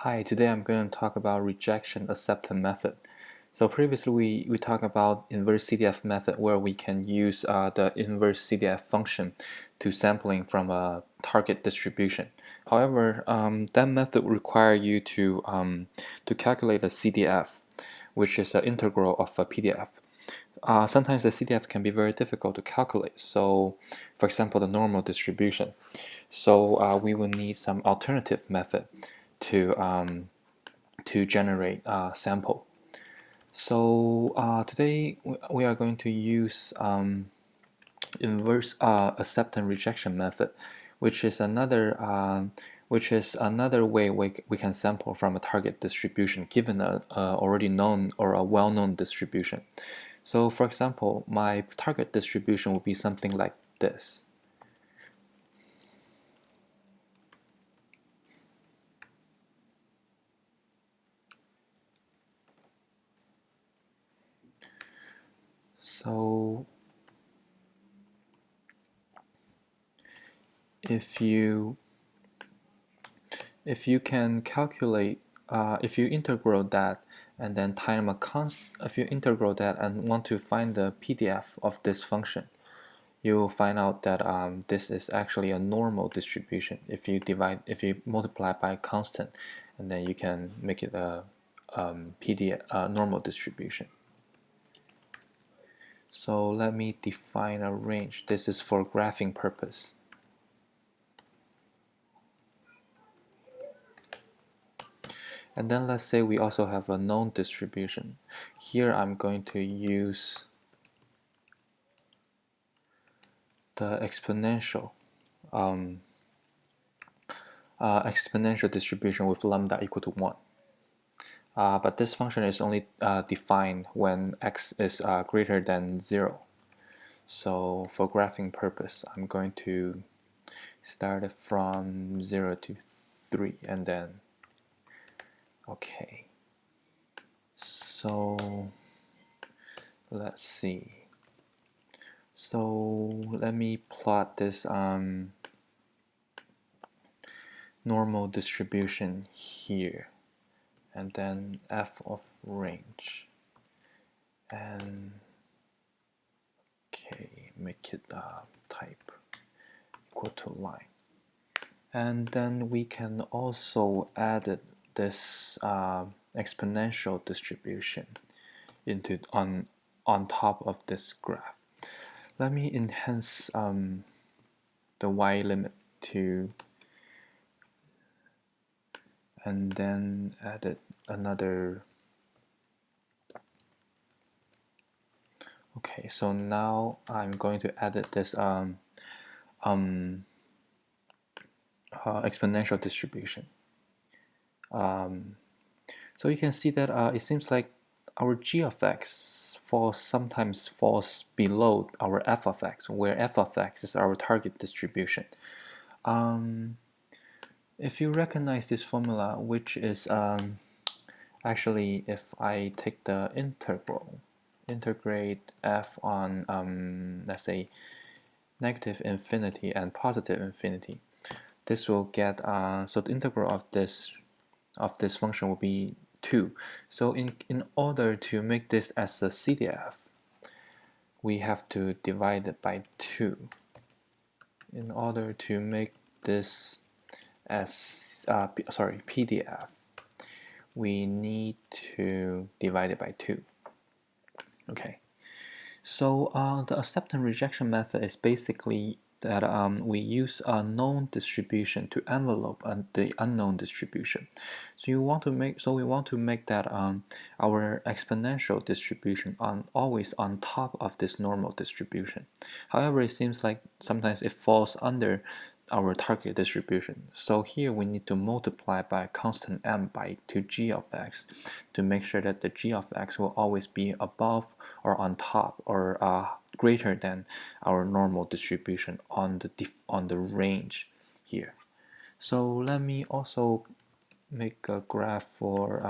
Hi, today I'm going to talk about rejection acceptance method. So previously we talked about inverse CDF method where we can use the inverse CDF function to sampling from a target distribution. However, that method require you to calculate the CDF, which is an integral of a PDF. Sometimes the CDF can be very difficult to calculate. So, for example, the normal distribution. So we will need some alternative method to generate a sample. So today we are going to use inverse acceptance rejection method, which is another way we can sample from a target distribution given a already known or a well-known distribution. So for example, my target distribution will be something like this. So if you can calculate, if you integral that and then time a constant, if you integral that and want to find the PDF of this function, you will find out that this is actually a normal distribution. If you multiply by a constant, and then you can make it a PDF normal distribution. So let me define a range. This is for graphing purpose. And then let's say we also have a known distribution. Here I'm going to use the exponential distribution with lambda equal to 1. But this function is only defined when x is greater than 0. So for graphing purpose, I'm going to start it from 0 to 3 and then okay. So let's see. So let me plot this normal distribution here, and then f of range, and okay, make it type equal to line, and then we can also add this exponential distribution into on top of this graph. Let me enhance the y limit to, and then added another. Okay, so now I'm going to add this exponential distribution. So you can see that it seems like our g of x sometimes falls below our f of x, where f of x is our target distribution. If you recognize this formula, which is actually if I take the integrate f on let's say negative infinity and positive infinity, this will get so the integral of this function will be 2. So in order to make this as a CDF, we have to divide it by 2. In order to make this as PDF, we need to divide it by 2. Okay, so the acceptance rejection method is basically that we use a known distribution to envelope the unknown distribution. So we want to make that our exponential distribution always on top of this normal distribution. However, it seems like sometimes it falls under our target distribution. So here we need to multiply by a constant m by 2g of x to make sure that the g of x will always be above or on top or greater than our normal distribution on the range here. So let me also make a graph for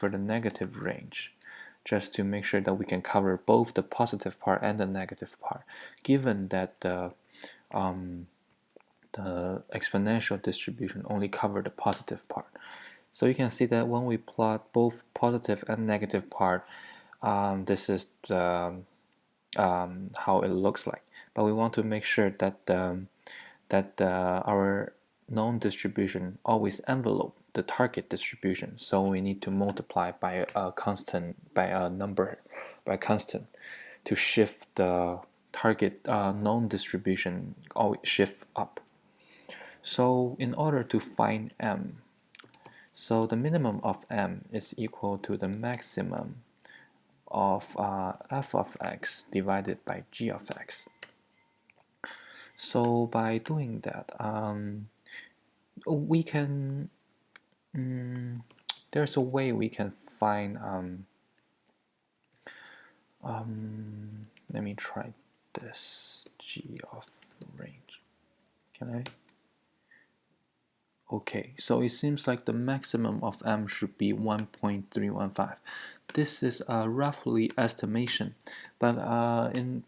the negative range, just to make sure that we can cover both the positive part and the negative part, given that the exponential distribution only cover the positive part. So you can see that when we plot both positive and negative part, this is the, how it looks like. But we want to make sure that our known distribution always envelope the target distribution. So we need to multiply by a constant, by a number, by a constant, to shift the target known distribution always shift up. So in order to find m, so the minimum of m is equal to the maximum of f of x divided by g of x. So by doing that, we can, there's a way we can find, let me try this, g of range. Can I? Okay, so it seems like the maximum of m should be 1.315. This is a roughly estimation, but I'm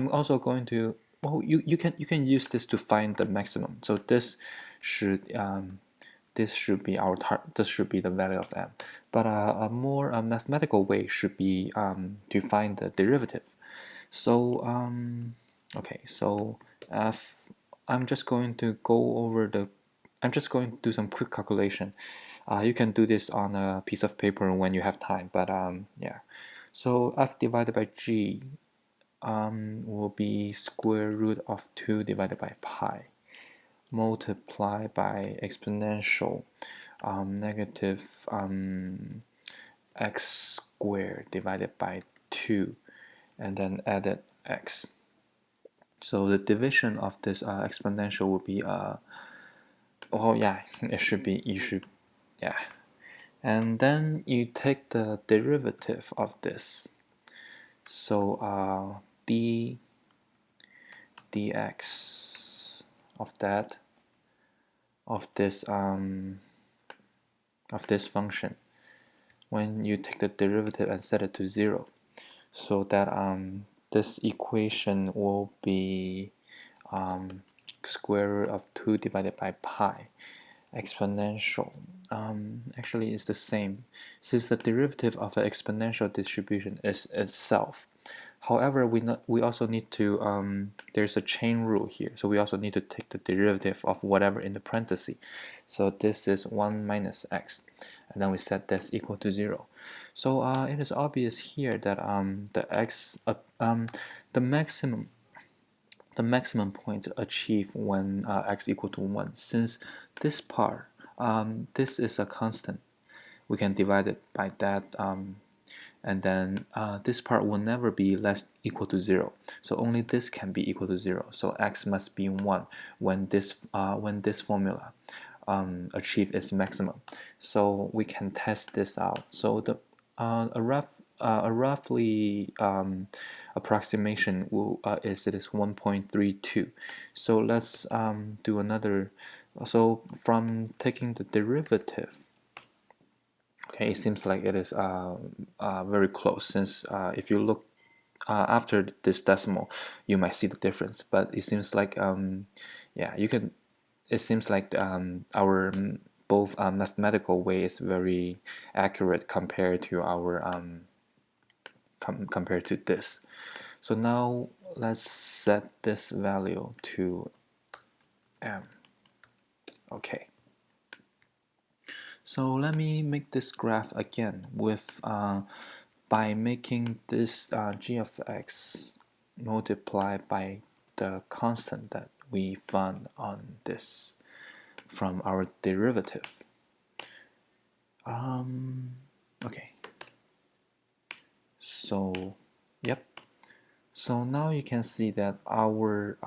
also going to, well, you can use this to find the maximum. So this should be our this should be the value of m. But a more mathematical way should be to find the derivative. So okay, so I'm just going to go over the, I'm just going to do some quick calculation. You can do this on a piece of paper when you have time, but yeah. So f divided by g will be square root of 2 divided by pi, multiplied by exponential negative x squared divided by 2, and then added x. So the division of this exponential will be oh yeah, it should be, you should, yeah. And then you take the derivative of this. So dx of that, of this function, when you take the derivative and set it to 0, so that this equation will be square root of 2 divided by pi exponential. Actually it's the same, since the derivative of the exponential distribution is itself. However, we also need to, there's a chain rule here, so we also need to take the derivative of whatever in the parenthesis. So this is 1 minus x, and then we set this equal to 0. So it is obvious here that the maximum point achieved when x equal to 1, since this part, this is a constant, we can divide it by that, and then this part will never be less equal to 0, so only this can be equal to 0, so x must be 1 when this formula achieve its maximum. So we can test this out. So the a roughly approximation will, is it is 1.32. So let's do another. So from taking the derivative, okay, it seems like it is very close, since if you look after this decimal, you might see the difference. But it seems like yeah, you can. It seems like our both mathematical way is very accurate compared to our compared to this. So now let's set this value to m. Okay. So let me make this graph again with by making this g of x multiplied by the constant that we found on this from our derivative. Okay. So yep. So now you can see that our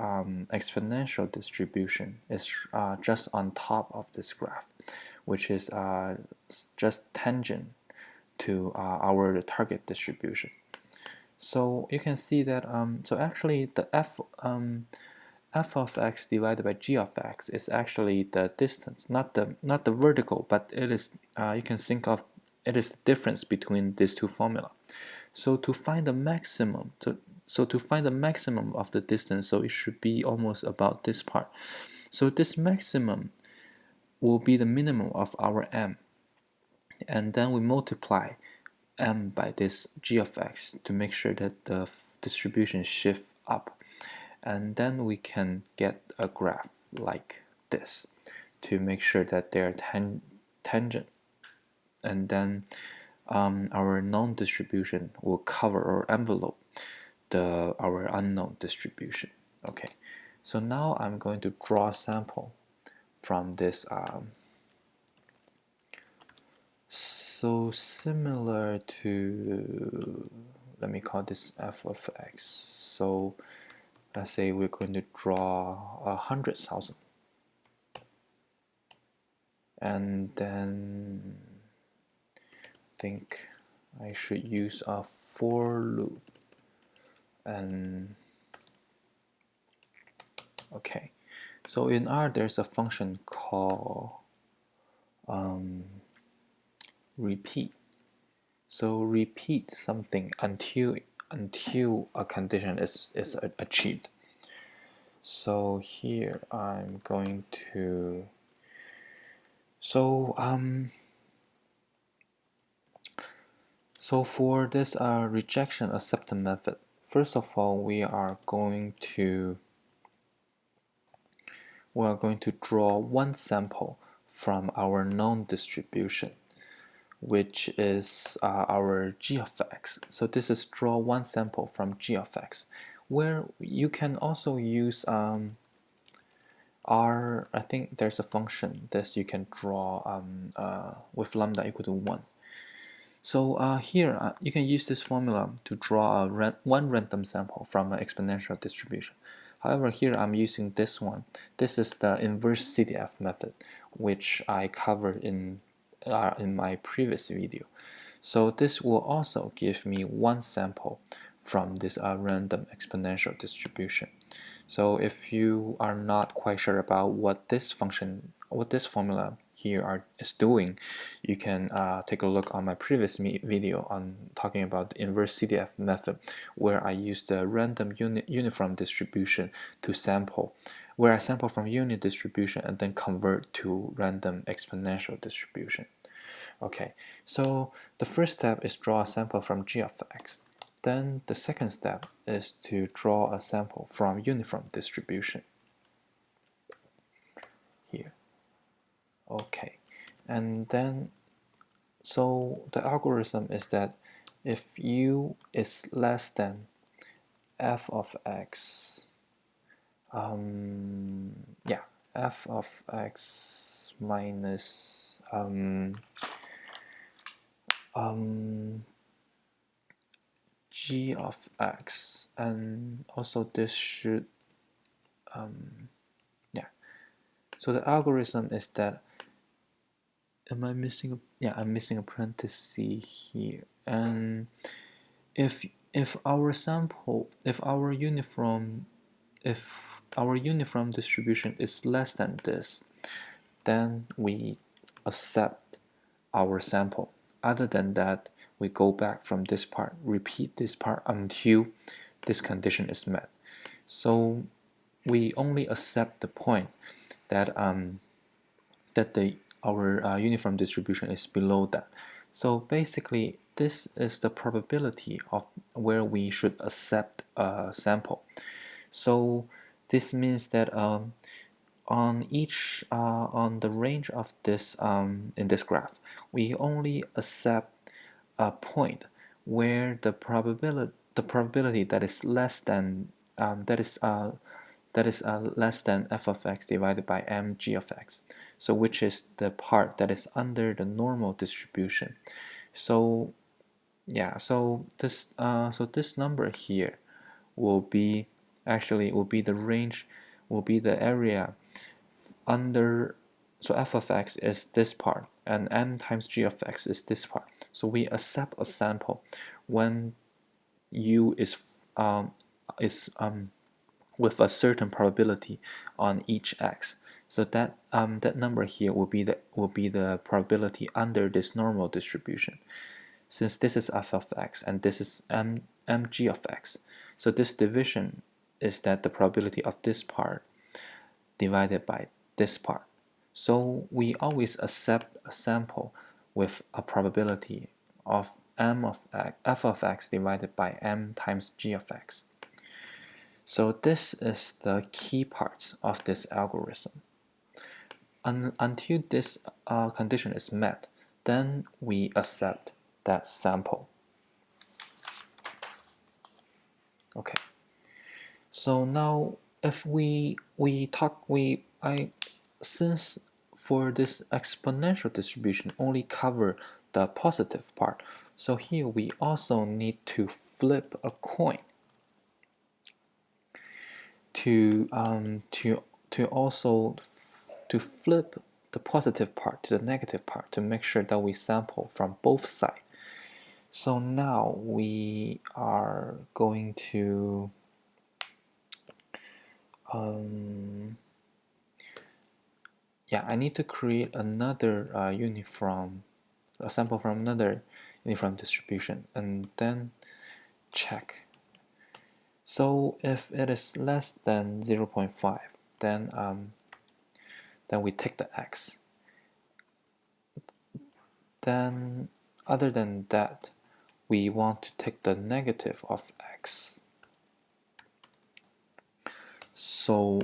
exponential distribution is just on top of this graph, which is just tangent to our target distribution. So you can see that so actually the f of x divided by g of x is actually the distance, not the vertical, but it is you can think of it is the difference between these two formula. So to find the maximum, so to find the maximum of the distance, so it should be almost about this part. So this maximum will be the minimum of our m. and then we multiply m by this g of x to make sure that the distribution shifts up, and then we can get a graph like this to make sure that they're tangent, and then our known distribution will cover or envelope our unknown distribution. Okay, so now I'm going to draw a sample from this. So similar to, let me call this f of x. So let's say we're going to draw 100,000, and then I think I should use a for loop. And okay, so in R there's a function called repeat. So repeat something until a condition is achieved. So here I'm going to so for this rejection acceptance method, first of all we are going to draw one sample from our known distribution, which is our g of x. So this is draw one sample from g of x, where you can also use R. I think there's a function that you can draw with lambda equal to 1. So here you can use this formula to draw one random sample from an exponential distribution. However, here I'm using this one. This is the inverse CDF method, which I covered in my previous video. So this will also give me one sample from this random exponential distribution. So if you are not quite sure about what this formula here is doing, you can take a look on my previous video on talking about the inverse CDF method, where I use the random uniform distribution to sample, where I sample from unit distribution and then convert to random exponential distribution. Okay, so the first step is draw a sample from g of x. Then the second step is to draw a sample from uniform distribution here. Okay, and then so the algorithm is that if u is less than f of x, f of x minus g of x, and also this should so the algorithm is that, I'm missing a parenthesis here, and if our uniform distribution is less than this, then we accept our sample. Other than that, we go back from this part, repeat this part until this condition is met. So we only accept the point that our uniform distribution is below that. So basically, this is the probability of where we should accept a sample. So this means that on the range of this in this graph, we only accept a point where the probability that is less than less than f of x divided by mg of x, so which is the part that is under the normal distribution. So this number here will be the range, will be the area under, so f of x is this part and m times g of x is this part. So we accept a sample when u is with a certain probability on each x. So that number here will be the probability under this normal distribution. Since this is f of x and this is mg of x, so this division is that the probability of this part divided by this part. So we always accept a sample with a probability of m of f of x divided by m times g of x. So this is the key part of this algorithm. Until this condition is met, then we accept that sample. Okay. So now, if since for this exponential distribution only cover the positive part, so here we also need to flip a coin to flip the positive part to the negative part to make sure that we sample from both sides. So now we are going to I need to create another a sample from another uniform distribution, and then check. So if it is less than 0.5, then we take the x. Then other than that, we want to take the negative of x. So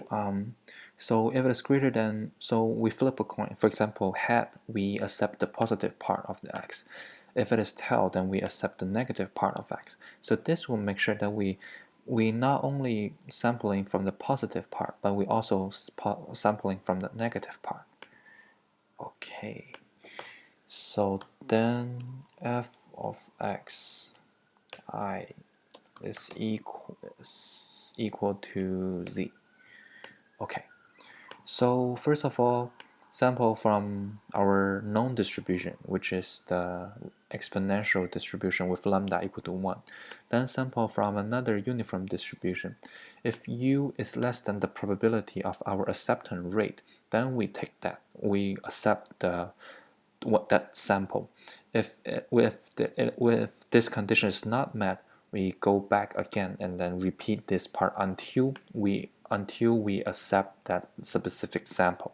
so if it is greater than, so we flip a coin. For example, head, we accept the positive part of the x. If it is tail, then we accept the negative part of x. So this will make sure that we not only sampling from the positive part, but we also sampling from the negative part. Okay. So then f of x I is equal to z. Okay. So first of all, sample from our known distribution, which is the exponential distribution with lambda equal to 1. Then sample from another uniform distribution. If u is less than the probability of our acceptance rate, then we take that. We accept that sample. If this condition is not met, we go back again and then repeat this part until we accept that specific sample.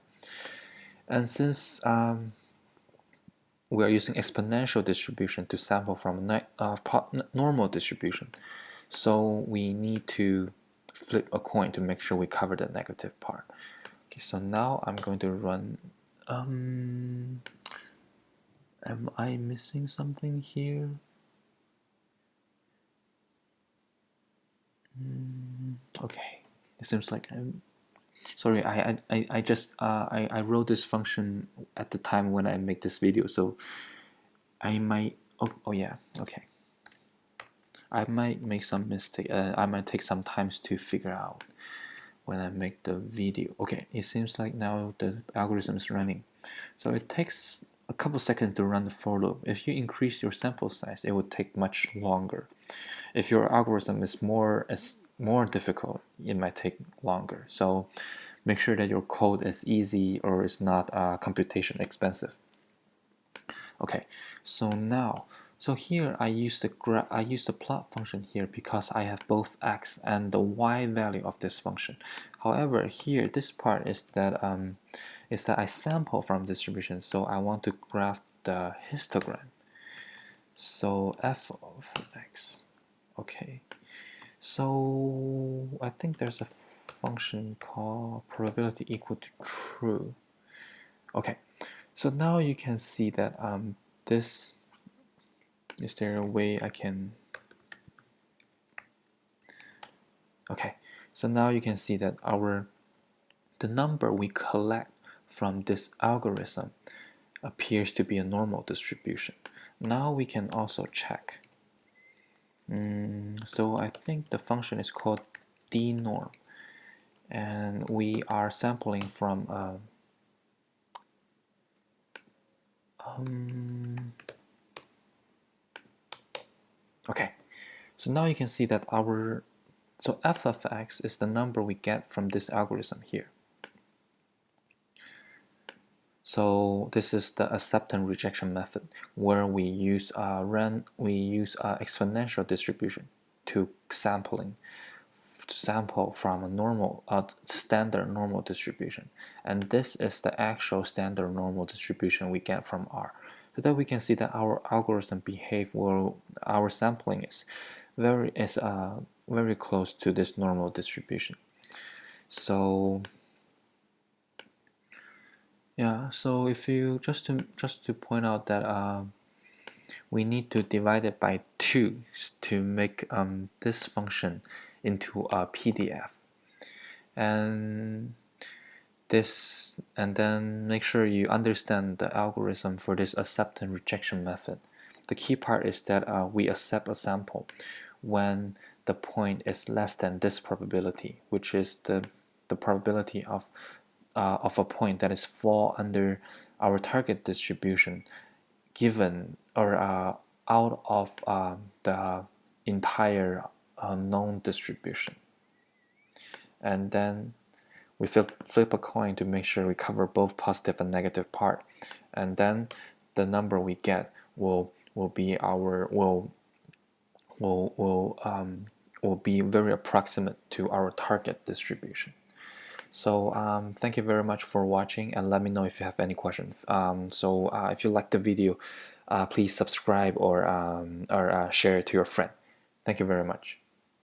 And since we are using exponential distribution to sample from normal distribution, so we need to flip a coin to make sure we cover the negative part. Okay, so now I'm going to run. Am I missing something here? Okay, it seems like I'm sorry. I just I wrote this function at the time when I make this video, so I might oh yeah, okay, I might make some mistake. I might take some time to figure out when I make the video. Okay, it seems like now the algorithm is running, so it takes a couple seconds to run the for loop. If you increase your sample size, it would take much longer. If your algorithm is more difficult, it might take longer. So make sure that your code is easy or is not computation expensive. Okay, so now, so here I use the plot function here because I have both x and the y value of this function. However, here this part is that I sample from distribution, so I want to graph the histogram. So f of x. Okay, so I think there's a function called probability equal to true. Okay, so now you can see that this, is there a way I can, okay, so now you can see that the number we collect from this algorithm appears to be a normal distribution. Now we can also check. So I think the function is called dnorm, and we are sampling from okay, so now you can see that so f of x is the number we get from this algorithm here. So this is the acceptance rejection method, where we use exponential distribution to sample from a normal standard normal distribution, and this is the actual standard normal distribution we get from R. so that we can see that our algorithm behave well, our sampling is very close to this normal distribution. So yeah, so if you just to point out that we need to divide it by 2 to make this function into a PDF, and then make sure you understand the algorithm for this acceptance rejection method. The key part is that we accept a sample when the point is less than this probability, which is the probability of a point that is fall under our target distribution, given or out of the entire known distribution. And then we flip a coin to make sure we cover both positive and negative part, and then the number we get will be very approximate to our target distribution. So thank you very much for watching, and let me know if you have any questions. So if you like the video, please subscribe or share it to your friend. Thank you very much.